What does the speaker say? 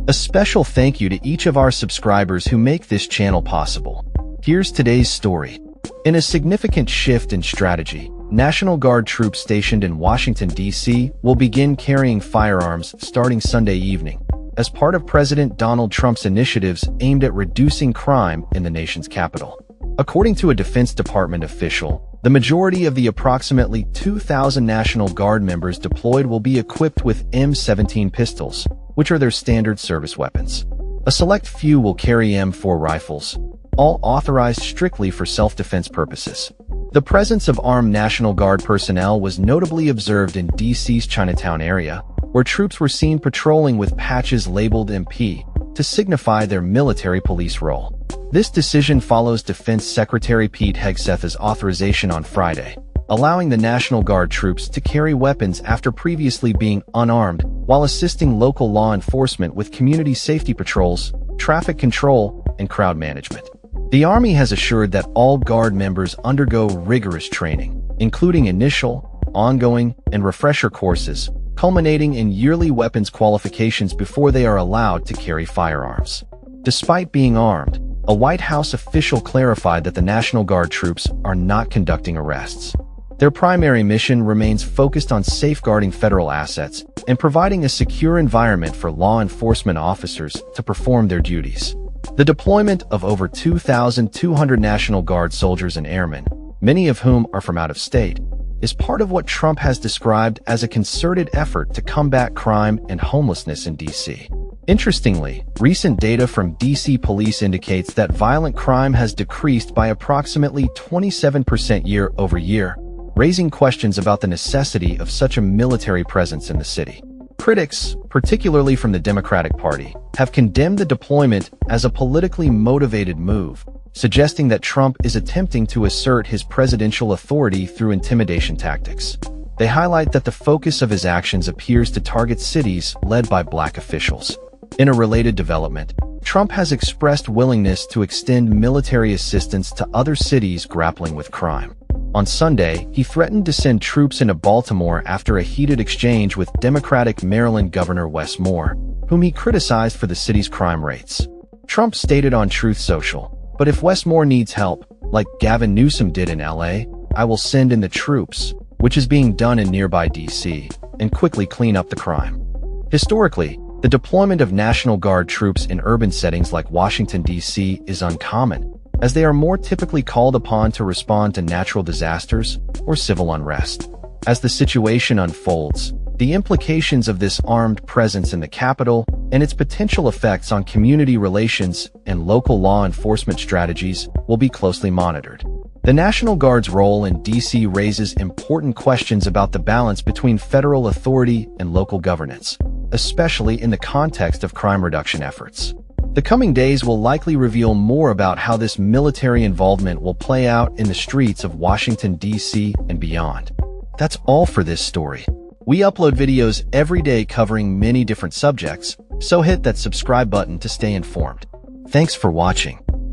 A special thank you to each of our subscribers who make this channel possible. Here's today's story. In a significant shift in strategy, National Guard troops stationed in Washington, D.C. will begin carrying firearms starting Sunday evening, as part of President Donald Trump's initiatives aimed at reducing crime in the nation's capital. According to a Defense Department official, the majority of the approximately 2,000 National Guard members deployed will be equipped with M17 pistols, which are their standard service weapons. A select few will carry M4 rifles, all authorized strictly for self-defense purposes. The presence of armed National Guard personnel was notably observed in D.C.'s Chinatown area, where troops were seen patrolling with patches labeled MP to signify their military police role. This decision follows Defense Secretary Pete Hegseth's authorization on Friday, allowing the National Guard troops to carry weapons after previously being unarmed, while assisting local law enforcement with community safety patrols, traffic control, and crowd management. The Army has assured that all Guard members undergo rigorous training, including initial, ongoing, and refresher courses, culminating in yearly weapons qualifications before they are allowed to carry firearms. Despite being armed, a White House official clarified that the National Guard troops are not conducting arrests. Their primary mission remains focused on safeguarding federal assets and providing a secure environment for law enforcement officers to perform their duties. The deployment of over 2,200 National Guard soldiers and airmen, many of whom are from out of state, is part of what Trump has described as a concerted effort to combat crime and homelessness in D.C. Interestingly, recent data from D.C. police indicates that violent crime has decreased by approximately 27% year-over-year, raising questions about the necessity of such a military presence in the city. Critics, particularly from the Democratic Party, have condemned the deployment as a politically motivated move, suggesting that Trump is attempting to assert his presidential authority through intimidation tactics. They highlight that the focus of his actions appears to target cities led by black officials. In a related development, Trump has expressed willingness to extend military assistance to other cities grappling with crime. On Sunday, he threatened to send troops into Baltimore after a heated exchange with Democratic Maryland Governor Wes Moore, whom he criticized for the city's crime rates. Trump stated on Truth Social, "But if Wes Moore needs help, like Gavin Newsom did in LA, I will send in the troops," which is being done in nearby D.C., and quickly clean up the crime. Historically, the deployment of National Guard troops in urban settings like Washington, D.C. is uncommon, as they are more typically called upon to respond to natural disasters or civil unrest. As the situation unfolds, the implications of this armed presence in the capital and its potential effects on community relations and local law enforcement strategies will be closely monitored. The National Guard's role in D.C. raises important questions about the balance between federal authority and local governance, especially in the context of crime reduction efforts. The coming days will likely reveal more about how this military involvement will play out in the streets of Washington, D.C. and beyond. That's all for this story. We upload videos every day covering many different subjects, so hit that subscribe button to stay informed. Thanks for watching.